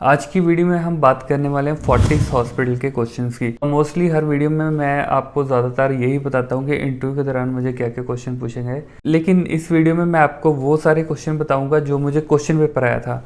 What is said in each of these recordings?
आज की वीडियो में हम बात करने वाले हैं फोर्टिस हॉस्पिटल के क्वेश्चंस की। मोस्टली हर वीडियो में मैं आपको ज़्यादातर यही बताता हूँ कि इंटरव्यू के दौरान मुझे क्या क्या क्वेश्चन पूछे गए, लेकिन इस वीडियो में मैं आपको वो सारे क्वेश्चन बताऊँगा जो मुझे क्वेश्चन पेपर आया था।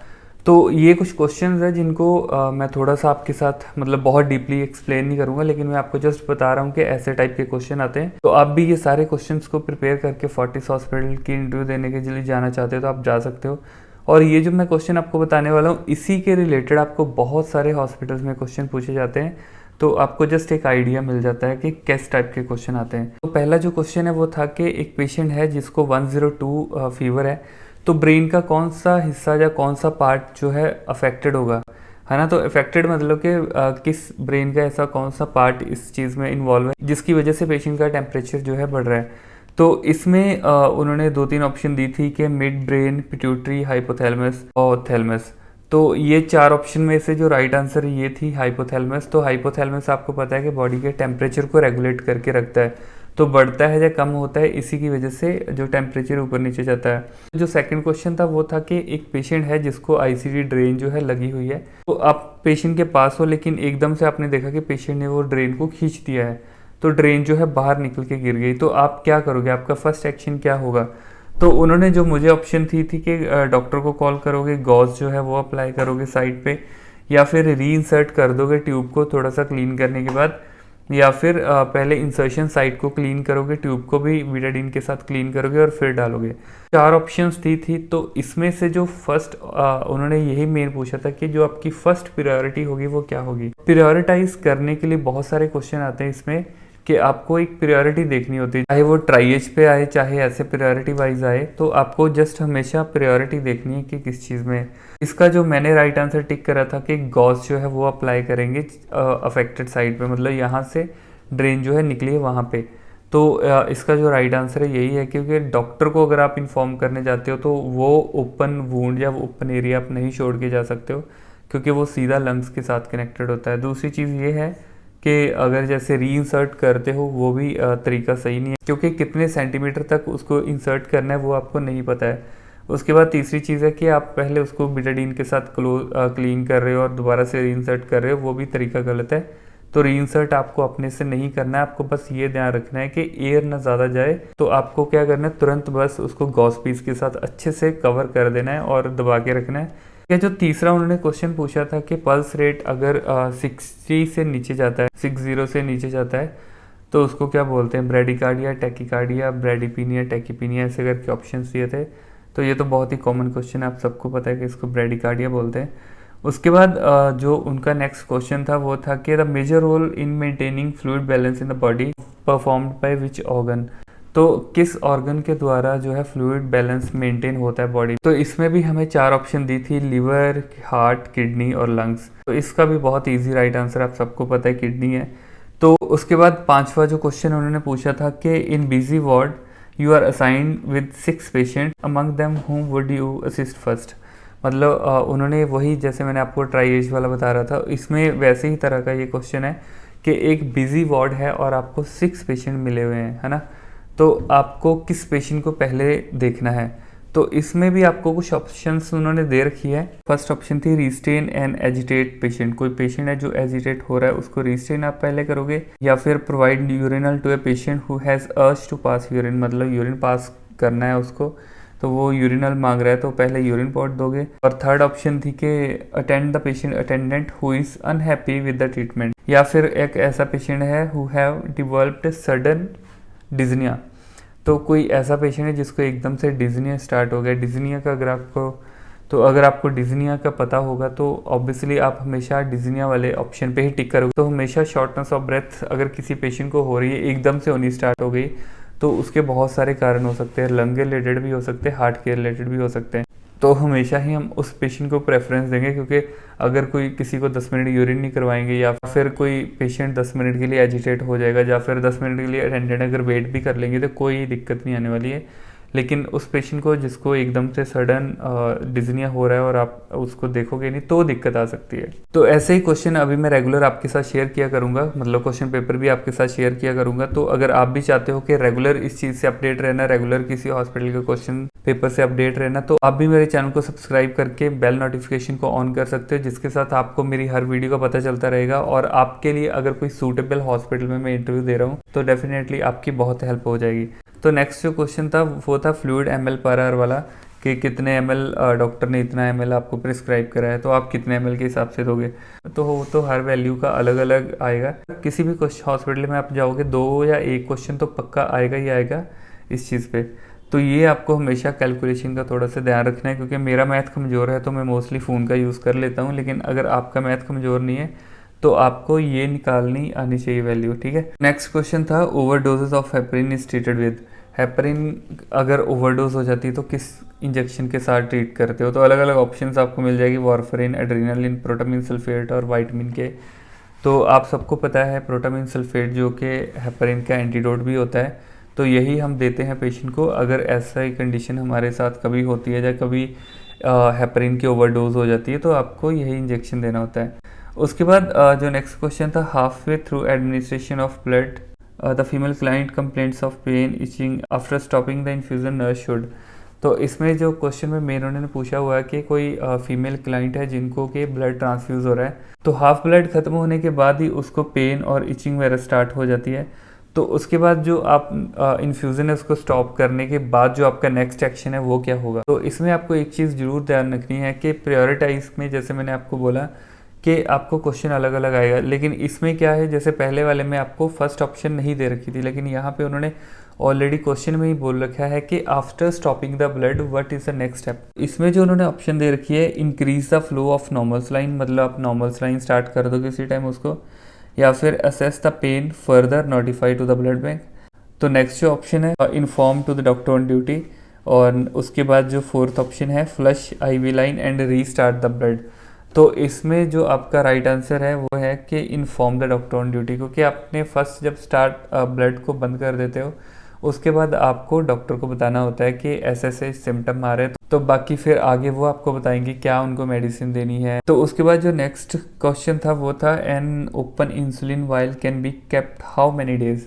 तो ये कुछ क्वेश्चन है जिनको मैं थोड़ा सा आपके साथ मतलब बहुत डीपली एक्सप्लेन नहीं करूँगा, लेकिन मैं आपको जस्ट बता रहा हूँ कि ऐसे टाइप के क्वेश्चन आते हैं। तो आप भी ये सारे क्वेश्चन को प्रिपेयर करके फोर्टिस हॉस्पिटल की इंटरव्यू देने के लिए जाना चाहते हो तो आप जा सकते हो। और ये जो मैं क्वेश्चन आपको बताने वाला हूँ इसी के रिलेटेड आपको बहुत सारे हॉस्पिटल्स में क्वेश्चन पूछे जाते हैं, तो आपको जस्ट एक आइडिया मिल जाता है कि किस टाइप के क्वेश्चन आते हैं। तो पहला जो क्वेश्चन है वो था कि एक पेशेंट है जिसको 102 फीवर है, तो ब्रेन का कौन सा हिस्सा या कौन सा पार्ट जो है अफेक्टेड होगा, है ना। तो अफेक्टेड मतलब कि किस ब्रेन का ऐसा कौन सा पार्ट इस चीज़ में इन्वॉल्व है जिसकी वजह से पेशेंट का टेम्परेचर जो है बढ़ रहा है। तो इसमें उन्होंने 2-3 ऑप्शन दी थी कि मिड ब्रेन, पिट्यूटरी, हाइपोथैलेमस और थैलेमस। तो ये 4 ऑप्शन में से जो राइट आंसर ये थी हाइपोथैलेमस। तो हाइपोथैलेमस आपको पता है कि बॉडी के टेम्परेचर को रेगुलेट करके रखता है, तो बढ़ता है या कम होता है इसी की वजह से जो टेम्परेचर ऊपर नीचे जाता है। जो सेकंड क्वेश्चन था वो था कि एक पेशेंट है जिसको आईसीडी ड्रेन जो है लगी हुई है, तो आप पेशेंट के पास हो लेकिन एकदम से आपने देखा कि पेशेंट ने वो ड्रेन को खींच दिया है, तो ड्रेन जो है बाहर निकल के गिर गई, तो आप क्या करोगे, आपका फर्स्ट एक्शन क्या होगा। तो उन्होंने जो मुझे ऑप्शन थी कि डॉक्टर को कॉल करोगे, गॉज जो है वो अप्लाई करोगे साइड पे, या फिर री इंसर्ट कर दोगे ट्यूब को थोड़ा सा क्लीन करने के बाद, या फिर पहले इंसर्शन साइट को क्लीन करोगे, ट्यूब को भी बीटाडीन के साथ क्लीन करोगे और फिर डालोगे। 4 ऑप्शंस दी थी, तो इसमें से जो फर्स्ट उन्होंने यही मेन पूछा था कि जो आपकी फर्स्ट प्रायोरिटी होगी वो क्या होगी। प्रायोरिटाइज करने के लिए बहुत सारे क्वेश्चन आते हैं इसमें कि आपको एक प्रायोरिटी देखनी होती है, चाहे वो ट्राइएज पे आए चाहे ऐसे प्रायोरिटी वाइज आए, तो आपको जस्ट हमेशा प्रायोरिटी देखनी है कि किस चीज़ में। इसका जो मैंने राइट आंसर टिक करा था कि गॉज जो है वो अप्लाई करेंगे अफेक्टेड साइड पे, मतलब यहाँ से ड्रेन जो है निकली है वहाँ पे। तो इसका जो राइट आंसर है यही है, क्योंकि डॉक्टर को अगर आप इन्फॉर्म करने जाते हो तो वो ओपन वूंड या ओपन एरिया आप नहीं छोड़ के जा सकते हो, क्योंकि वो सीधा लंग्स के साथ कनेक्टेड होता है। दूसरी चीज़ ये है कि अगर जैसे री इंसर्ट करते हो वो भी तरीका सही नहीं है, क्योंकि कितने सेंटीमीटर तक उसको इंसर्ट करना है वो आपको नहीं पता है। उसके बाद तीसरी चीज़ है कि आप पहले उसको बीटाडीन के साथ क्लीन कर रहे हो और दोबारा से री इंसर्ट कर रहे हो, वो भी तरीका गलत है। तो री इंसर्ट आपको अपने से नहीं करना है, आपको बस ये ध्यान रखना है कि एयर ना ज़्यादा जाए। तो आपको क्या करना है, तुरंत बस उसको गॉस पीस के साथ अच्छे से कवर कर देना है और दबा के रखना है। या जो तीसरा उन्होंने क्वेश्चन पूछा था कि पल्स रेट अगर 60 से नीचे जाता है, 60 से नीचे जाता है, तो उसको क्या बोलते हैं, ब्रेडिकार्डिया, टैकीकार्डिया, ब्रेडिपीनिया, टैकीपीनिया, ऐसे करके ऑप्शन दिए थे। तो ये तो बहुत ही कॉमन क्वेश्चन है, आप सबको पता है कि इसको ब्रेडिकार्डिया बोलते हैं। उसके बाद जो उनका नेक्स्ट क्वेश्चन था वो था कि the major role in maintaining fluid balance in the body performed by which organ. तो किस ऑर्गन के द्वारा जो है फ्लूइड बैलेंस मेंटेन होता है बॉडी। तो इसमें भी हमें 4 ऑप्शन दी थी, लिवर, हार्ट, किडनी और लंग्स। तो इसका भी बहुत इजी राइट आंसर आप सबको पता है किडनी है। तो उसके बाद 5वां जो क्वेश्चन उन्होंने पूछा था कि in busy ward you are assigned with 6 patient, among them whom would you assist first. मतलब उन्होंने वही जैसे मैंने आपको ट्राइएज वाला बता रहा था, इसमें वैसे ही तरह का ये क्वेश्चन है कि एक बिजी वार्ड है और आपको 6 पेशेंट मिले हुए हैं, है ना। तो आपको किस पेशेंट को पहले देखना है। तो इसमें भी आपको कुछ ऑप्शंस उन्होंने दे रखी है। फर्स्ट ऑप्शन थी रिस्टेन एंड एजिटेट पेशेंट, कोई पेशेंट है जो एजिटेट हो रहा है उसको रिस्टेन आप पहले करोगे, या फिर provide urinal to a patient who has urge to pass urine, मतलब यूरिन पास करना है उसको, तो वो यूरिनल मांग रहा है तो पहले यूरिन पॉट दोगे। और थर्ड ऑप्शन थी कि attend the patient attendant who is unhappy with the treatment, या फिर एक ऐसा पेशेंट है हु हैव डिवेल्प्ड सडन डिजनिया, तो कोई ऐसा पेशेंट है जिसको एकदम से डिजनिया स्टार्ट हो गया। डिजनिया का अगर आपको डिजनिया का पता होगा तो ऑब्वियसली आप हमेशा डिजनिया वाले ऑप्शन पे ही टिक करोगे। तो हमेशा शॉर्टनेस ऑफ ब्रेथ अगर किसी पेशेंट को हो रही है, एकदम से होनी स्टार्ट हो गई, तो उसके बहुत सारे कारण हो सकते हैं, लंग के रिलेटेड भी हो सकते हैं, हार्ट के रिलेटेड भी हो सकते हैं। तो हमेशा ही हम उस पेशेंट को प्रेफरेंस देंगे, क्योंकि अगर कोई किसी को 10 मिनट यूरिन नहीं करवाएंगे, या फिर कोई पेशेंट 10 मिनट के लिए एजिटेट हो जाएगा, या फिर 10 मिनट के लिए अटेंडेंट अगर वेट भी कर लेंगे तो कोई दिक्कत नहीं आने वाली है। लेकिन उस पेशेंट को जिसको एकदम से सडन डिजनिया हो रहा है और आप उसको देखोगे नहीं तो दिक्कत आ सकती है। तो ऐसे ही क्वेश्चन अभी मैं रेगुलर आपके साथ शेयर किया करूंगा, मतलब क्वेश्चन पेपर भी आपके साथ शेयर किया करूंगा। तो अगर आप भी चाहते हो कि रेगुलर इस चीज़ से अपडेट रहना, रेगुलर किसी हॉस्पिटल के क्वेश्चन पेपर से अपडेट रहना, तो आप भी मेरे चैनल को सब्सक्राइब करके बेल नोटिफिकेशन को ऑन कर सकते हो, जिसके साथ आपको मेरी हर वीडियो का पता चलता रहेगा। और आपके लिए अगर कोई सूटेबल हॉस्पिटल में मैं इंटरव्यू दे रहा हूँ तो डेफिनेटली आपकी बहुत हेल्प हो जाएगी। तो नेक्स्ट जो क्वेश्चन था वो था फ्लूइड ml पर आवर वाला, कि कितने ml डॉक्टर ने इतना ml आपको प्रिस्क्राइब करा है तो आप कितने ml के हिसाब से दोगे। तो वो तो हर वैल्यू का अलग अलग आएगा। किसी भी हॉस्पिटल में आप जाओगे 2 या 1 क्वेश्चन तो पक्का आएगा ही आएगा इस चीज़ पे। तो ये आपको हमेशा कैलकुलेशन का थोड़ा सा ध्यान रखना है, क्योंकि मेरा मैथ कमज़ोर है तो मैं मोस्टली फ़ोन का यूज़ कर लेता हूँ, लेकिन अगर आपका मैथ कमज़ोर नहीं है तो आपको ये निकालनी आनी चाहिए वैल्यू, ठीक है। नेक्स्ट क्वेश्चन था overdoses of heparin is treated with. Heparin अगर ओवरडोज हो जाती है तो किस इंजेक्शन के साथ ट्रीट करते हो। तो अलग अलग ऑप्शंस आपको मिल जाएगी, वारफरिन, एड्रेनालिन, प्रोटामिन सल्फेट और वाइटामिन के। तो आप सबको पता है प्रोटामिन सल्फेट जो कि हेपरिन का एंटीडोट भी होता है, तो यही हम देते हैं पेशेंट को अगर ऐसा ही कंडीशन हमारे साथ कभी होती है या कभी हेपरिन की ओवरडोज हो जाती है तो आपको यही इंजेक्शन देना होता है। उसके बाद जो नेक्स्ट क्वेश्चन था, half way through administration of blood the female client complaints of pain itching after stopping the infusion nurse should. तो इसमें जो क्वेश्चन में मेन उन्होंने पूछा हुआ है कि कोई फीमेल क्लाइंट है जिनको कि ब्लड ट्रांसफ्यूज हो रहा है, तो हाफ ब्लड खत्म होने के बाद ही उसको पेन और इचिंग वगैरह स्टार्ट हो जाती है। तो उसके बाद जो आप इन्फ्यूज़न है उसको स्टॉप करने के बाद जो आपका नेक्स्ट एक्शन है वो क्या होगा। तो इसमें आपको एक चीज़ ज़रूर ध्यान रखनी है कि प्रायोरिटाइज में जैसे मैंने आपको बोला कि आपको क्वेश्चन अलग अलग आएगा, लेकिन इसमें क्या है जैसे पहले वाले में आपको फर्स्ट ऑप्शन नहीं दे रखी थी, लेकिन यहाँ पे उन्होंने ऑलरेडी क्वेश्चन में ही बोल रखा है कि after stopping the blood what is the next step. इसमें जो उन्होंने ऑप्शन दे रखी है increase the flow of normal saline, मतलब आप नॉर्मल सलाइन स्टार्ट कर दो किसी टाइम उसको, या फिर assess the pain further notify to the blood bank. तो नेक्स्ट जो ऑप्शन है inform to the doctor on duty, और उसके बाद जो फोर्थ ऑप्शन है flush IV line and restart the blood. तो इसमें जो आपका राइट आंसर है वो है कि inform the doctor on duty, क्योंकि आपने फर्स्ट जब स्टार्ट ब्लड को बंद कर देते हो उसके बाद आपको डॉक्टर को बताना होता है कि ऐसे ऐसे सिम्टम आ रहे हैं, तो बाकी फिर आगे वो आपको बताएंगे क्या उनको मेडिसिन देनी है। तो उसके बाद जो नेक्स्ट क्वेश्चन था वो था an open insulin while can be kept how many days.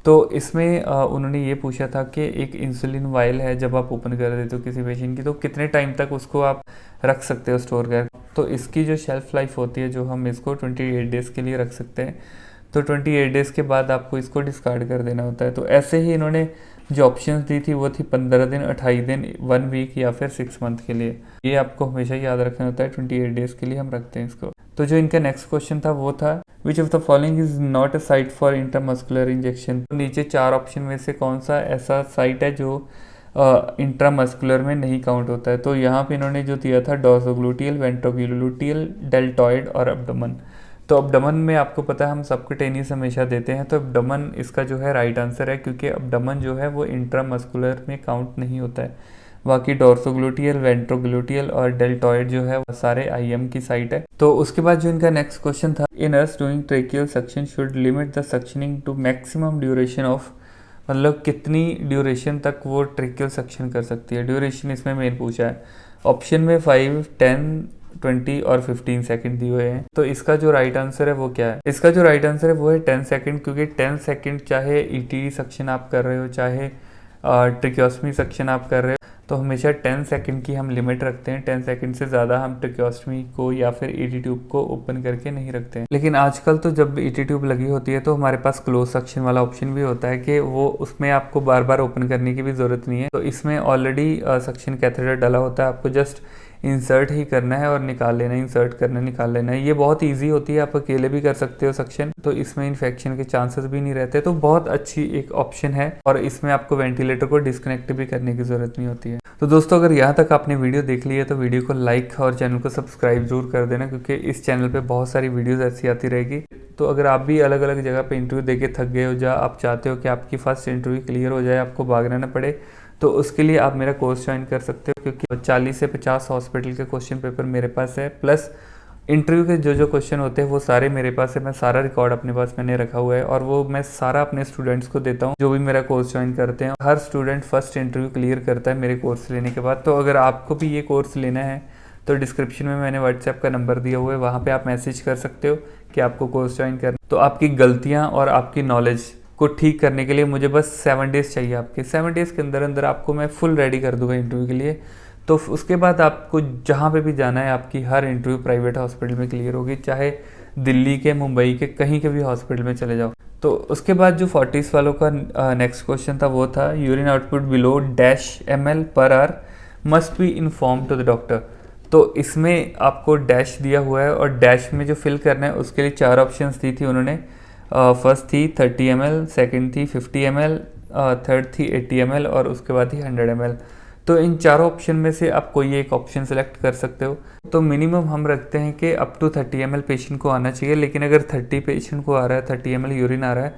तो इसमें उन्होंने ये पूछा था कि एक इंसुलिन वाइल है जब आप ओपन कर देते हो किसी पेशेंट की तो कितने टाइम तक उसको आप रख सकते हो स्टोर कर। तो इसकी जो शेल्फ लाइफ होती है जो हम इसको 28 डेज़ के लिए रख सकते हैं, तो 28 डेज़ के बाद आपको इसको डिस्कार्ड कर देना होता है। तो ऐसे ही इन्होंने जो ऑप्शंस दी थी वो थी 15 दिन, 28 दिन, 1 वीक या फिर 6 मंथ के लिए। ये आपको हमेशा याद रखना होता है, 28 डेज़ के लिए हम रखते हैं इसको। तो जो इनका नेक्स्ट क्वेश्चन था वो था which of the following is not a site for intramuscular injection. तो नीचे 4 ऑप्शन में से कौन सा ऐसा साइट है जो इंट्रामस्कुलर में नहीं काउंट होता है। तो यहाँ पे इन्होंने जो दिया था डोर्सोग्लूटियल, वेंट्रोग्लूटियल, डेल्टॉइड और एब्डोमेन। तो एब्डोमेन में आपको पता है हम सबक्यूटेनियस हमेशा देते हैं, तो एब्डोमेन इसका जो है राइट आंसर है, क्योंकि एब्डोमेन जो है वो इंट्रामस्कुलर में काउंट नहीं होता है। बाकी डोर्सोग्लूटियल, वेंट्रोग्लूटियल और डेल्टॉइड जो है वो सारे IM की साइट है। तो उसके बाद जो इनका नेक्स्ट क्वेश्चन था in nurse doing tracheal suction should limit the suctioning to maximum duration of, मतलब कितनी ड्यूरेशन तक वो ट्रेकियल सक्शन कर सकती है। ड्यूरेशन इसमें मेन पूछा है, ऑप्शन में 5, 10, 20 और 15 सेकंड दिए हुए हैं। तो इसका जो राइट आंसर है वो क्या है, इसका जो राइट आंसर है वो है 10 सेकंड, क्योंकि 10 सेकंड चाहे ET सक्शन आप कर रहे हो चाहे ट्रेकियोस्टमी सक्शन आप कर रहे हो, तो हमेशा 10 सेकंड की हम लिमिट रखते हैं। 10 सेकंड से ज़्यादा हम ट्रेकियोस्टमी को या फिर ET ट्यूब को ओपन करके नहीं रखते हैं। लेकिन आजकल तो जब ET ट्यूब लगी होती है तो हमारे पास क्लोज सक्शन वाला ऑप्शन भी होता है कि वो उसमें आपको बार बार ओपन करने की भी ज़रूरत नहीं है। तो इसमें ऑलरेडी सक्शन कैथेटर डाला होता है, आपको जस्ट इंसर्ट ही करना है और निकाल लेना है, इंसर्ट करना निकाल लेना है। ये बहुत इजी होती है, आप अकेले भी कर सकते हो सक्शन, तो इसमें इन्फेक्शन के चांसेस भी नहीं रहते। तो बहुत अच्छी एक ऑप्शन है और इसमें आपको वेंटिलेटर को डिस्कनेक्ट भी करने की ज़रूरत नहीं होती है। तो दोस्तों अगर यहाँ तक आपने वीडियो देख ली है तो वीडियो को लाइक और चैनल को सब्सक्राइब जरूर कर देना, क्योंकि इस चैनल पे बहुत सारी वीडियोस ऐसी आती रहेगी। तो अगर आप भी अलग अलग जगह पे इंटरव्यू देके थक गए हो, या आप चाहते हो कि आपकी फर्स्ट इंटरव्यू क्लियर हो जाए, आपको भागना ना पड़े, तो उसके लिए आप मेरा कोर्स ज्वाइन कर सकते हो, क्योंकि 40 से 50 हॉस्पिटल के क्वेश्चन पेपर मेरे पास है, प्लस इंटरव्यू के जो जो क्वेश्चन होते हैं वो सारे मेरे पास है, मैं सारा रिकॉर्ड अपने पास मैंने रखा हुआ है और वो मैं सारा अपने स्टूडेंट्स को देता हूँ जो भी मेरा कोर्स ज्वाइन करते हैं। हर स्टूडेंट फर्स्ट इंटरव्यू क्लियर करता है मेरे कोर्स लेने के बाद। तो अगर आपको भी ये कोर्स लेना है तो डिस्क्रिप्शन में मैंने व्हाट्सएप का नंबर दिया हुआ है, वहाँ पे आप मैसेज कर सकते हो कि आपको कोर्स ज्वाइन करना। तो आपकी गलतियाँ और आपकी नॉलेज को ठीक करने के लिए मुझे बस 7 डेज़ चाहिए आपके। 7 डेज़ के अंदर अंदर आपको मैं फुल रेडी कर दूंगा इंटरव्यू के लिए। तो उसके बाद आपको जहाँ पे भी जाना है आपकी हर इंटरव्यू प्राइवेट हॉस्पिटल में क्लियर होगी, चाहे दिल्ली के, मुंबई के, कहीं के भी हॉस्पिटल में चले जाओ। तो उसके बाद जो 40s वालों का नेक्स्ट क्वेश्चन था वो था urine output below -ml per hour must be inform to the doctor. तो इसमें आपको डैश दिया हुआ है और डैश में जो फिल करना है उसके लिए 4 ऑप्शंस दी थी उन्होंने। फर्स्ट थी 30 ml, सेकंड थी 50 ml, थर्ड थी 80 ml और उसके बाद थी 100 ml। तो इन चारों ऑप्शन में से आप कोई एक ऑप्शन सेलेक्ट कर सकते हो। तो मिनिमम हम रखते हैं कि अप टू 30 ml पेशेंट को आना चाहिए, लेकिन अगर 30 पेशेंट को आ रहा है, 30 ml यूरिन आ रहा है,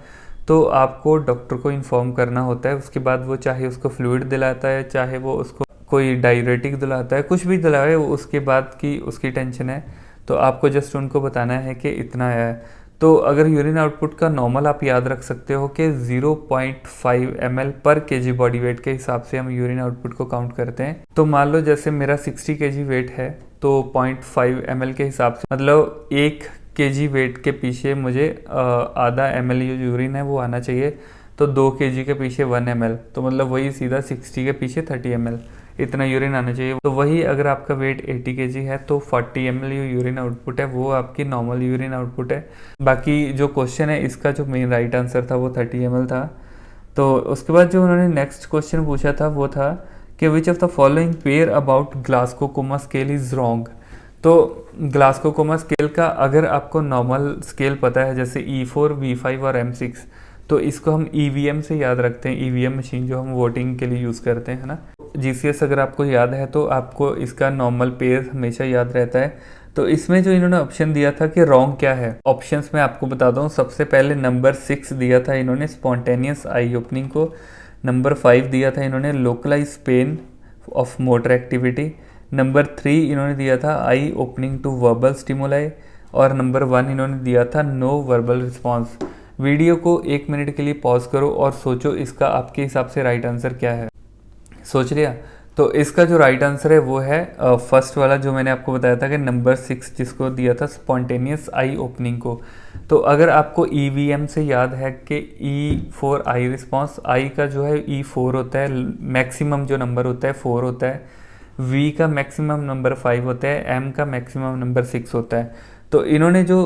तो आपको डॉक्टर को इन्फॉर्म करना होता है। उसके बाद वो चाहे उसको फ्लूइड दिलाता है, चाहे वो उसको कोई डायरेटिक दिलाता है, कुछ भी दिलाए, वो उसके बाद की उसकी टेंशन है। तो आपको जस्ट उनको बताना है कि इतना आया है। तो अगर यूरिन आउटपुट का नॉर्मल आप याद रख सकते हो कि 0.5 ml पर केजी बॉडी वेट के हिसाब से हम यूरिन आउटपुट को काउंट करते हैं। तो मान लो जैसे मेरा 60 केजी वेट है तो 0.5 ml के हिसाब से मतलब 1 केजी वेट के पीछे मुझे आधा ml यूरिन है वो आना चाहिए। तो 2 केजी के पीछे 1 ml, तो मतलब वही सीधा 60 के पीछे 30 ml इतना यूरिन आना चाहिए। तो वही अगर आपका वेट 80 केजी है तो 40 ml यूरिन आउटपुट है, वो आपकी नॉर्मल यूरिन आउटपुट है। बाकी जो क्वेश्चन है इसका जो मेन राइट आंसर था वो 30 ml था। तो उसके बाद जो उन्होंने नेक्स्ट क्वेश्चन पूछा था वो था कि which of the following pair about Glasgow-coma scale is wrong. तो ग्लासगो-कोमा स्केल का अगर आपको नॉर्मल स्केल पता है जैसे E4, V5 और M6, तो इसको हम EVM से याद रखते हैं। EVM मशीन जो हम वोटिंग के लिए यूज़ करते हैं, है ना। GCS अगर आपको याद है तो आपको इसका नॉर्मल पेयर हमेशा याद रहता है। तो इसमें जो इन्होंने ऑप्शन दिया था कि रॉन्ग क्या है, ऑप्शंस में आपको बता दूं। सबसे पहले नंबर 6 दिया था इन्होंने स्पॉन्टेनियस आई ओपनिंग को। नंबर 5 दिया था इन्होंने localise pain of motor activity. Number 3 इन्होंने दिया था आई ओपनिंग टू वर्बल स्टिमुलाई। और नंबर 1 इन्होंने दिया था नो वर्बल रिस्पॉन्स। वीडियो को 1 मिनट के लिए पॉज करो और सोचो इसका आपके हिसाब से राइट आंसर क्या है। सोच लिया? तो इसका जो राइट आंसर है वो है फर्स्ट वाला जो मैंने आपको बताया था कि नंबर 6 जिसको दिया था स्पॉन्टेनियस आई ओपनिंग को। तो अगर आपको EVM से याद है कि E4 आई रिस्पॉन्स, आई का जो है E4 होता है, मैक्सिमम जो नंबर होता है 4 होता है, V का मैक्सिमम नंबर 5 होता है, M का मैक्सिमम नंबर 6 होता है। तो इन्होंने जो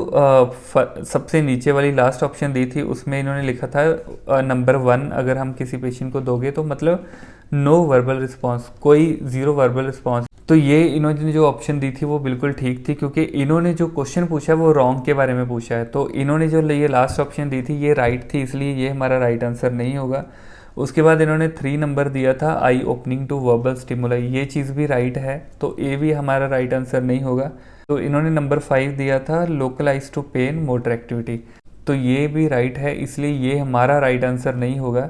सबसे नीचे वाली लास्ट ऑप्शन दी थी उसमें इन्होंने लिखा था नंबर 1 अगर हम किसी पेशेंट को दोगे तो मतलब नो वर्बल रिस्पॉन्स, कोई जीरो वर्बल रिस्पॉन्स। तो ये इन्होंने जो ऑप्शन दी थी वो बिल्कुल ठीक थी, क्योंकि इन्होंने जो क्वेश्चन पूछा वो रॉन्ग के बारे में पूछा है। तो इन्होंने जो ये लास्ट ऑप्शन दी थी ये राइट थी, इसलिए ये हमारा राइट आंसर नहीं होगा। उसके बाद इन्होंने 3 नंबर दिया था आई ओपनिंग टू वर्बल स्टिमुलाई, ये चीज़ भी राइट है, तो ये भी हमारा राइट आंसर नहीं होगा। तो इन्होंने नंबर 5 दिया था localize to pain motor activity, तो ये भी राइट है, इसलिए ये हमारा राइट आंसर नहीं होगा।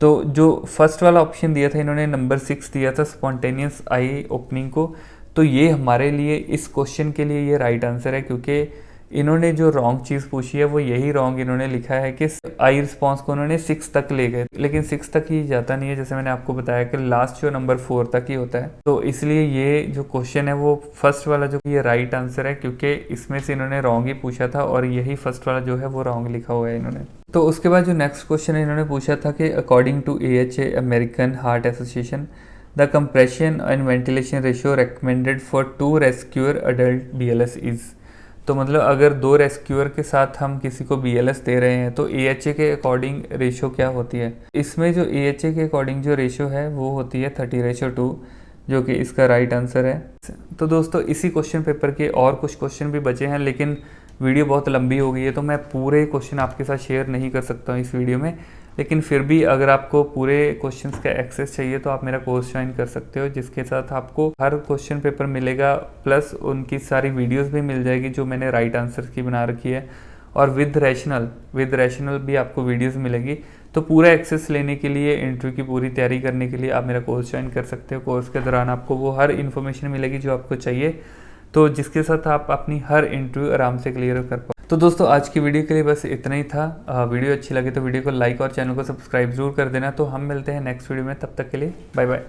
तो जो फर्स्ट वाला ऑप्शन दिया था इन्होंने नंबर 6 दिया था स्पॉन्टेनियस आई ओपनिंग को, तो ये हमारे लिए इस क्वेश्चन के लिए ये राइट आंसर है, क्योंकि इन्होंने जो रॉन्ग चीज़ पूछी है वो यही रॉन्ग इन्होंने लिखा है कि आई रिस्पॉन्स को उन्होंने 6 तक ले गए, लेकिन 6 तक ही जाता नहीं है, जैसे मैंने आपको बताया कि लास्ट जो नंबर 4 तक ही होता है। तो इसलिए ये जो क्वेश्चन है वो फर्स्ट वाला जो ये राइट आंसर है, क्योंकि इसमें से इन्होंने रॉन्ग ही पूछा था और यही फर्स्ट वाला जो है वो रॉन्ग लिखा हुआ है इन्होंने। तो उसके बाद जो नेक्स्ट क्वेश्चन इन्होंने पूछा था कि according to AHA American Heart Association the compression and ventilation ratio recommended for 2 rescuer adult BLS is. तो मतलब अगर 2 रेस्क्यूअर के साथ हम किसी को BLS दे रहे हैं तो AHA के अकॉर्डिंग रेशियो क्या होती है। इसमें जो AHA के अकॉर्डिंग जो रेशियो है वो होती है 30:2, जो कि इसका राइट आंसर है। तो दोस्तों इसी क्वेश्चन पेपर के और कुछ क्वेश्चन भी बचे हैं, लेकिन वीडियो बहुत लंबी हो गई है तो मैं पूरे क्वेश्चन आपके साथ शेयर नहीं कर सकता हूँ इस वीडियो में, लेकिन फिर भी अगर आपको पूरे क्वेश्चंस का एक्सेस चाहिए तो आप मेरा कोर्स ज्वाइन कर सकते हो, जिसके साथ आपको हर क्वेश्चन पेपर मिलेगा, प्लस उनकी सारी वीडियोस भी मिल जाएगी जो मैंने राइट आंसर की बना रखी है, और विद रैशनल भी आपको वीडियोस मिलेगी। तो पूरा एक्सेस लेने के लिए, इंटरव्यू की पूरी तैयारी करने के लिए आप मेरा कोर्स ज्वाइन कर सकते हो। कोर्स के दौरान आपको वो हर इन्फॉर्मेशन मिलेगी जो आपको चाहिए। तो जिसके साथ आप अपनी हर इंटरव्यू आराम से क्लियर कर पाओ। तो दोस्तों आज की वीडियो के लिए बस इतना ही था। वीडियो अच्छी लगे तो वीडियो को लाइक और चैनल को सब्सक्राइब जरूर कर देना। तो हम मिलते हैं नेक्स्ट वीडियो में, तब तक के लिए बाय बाय।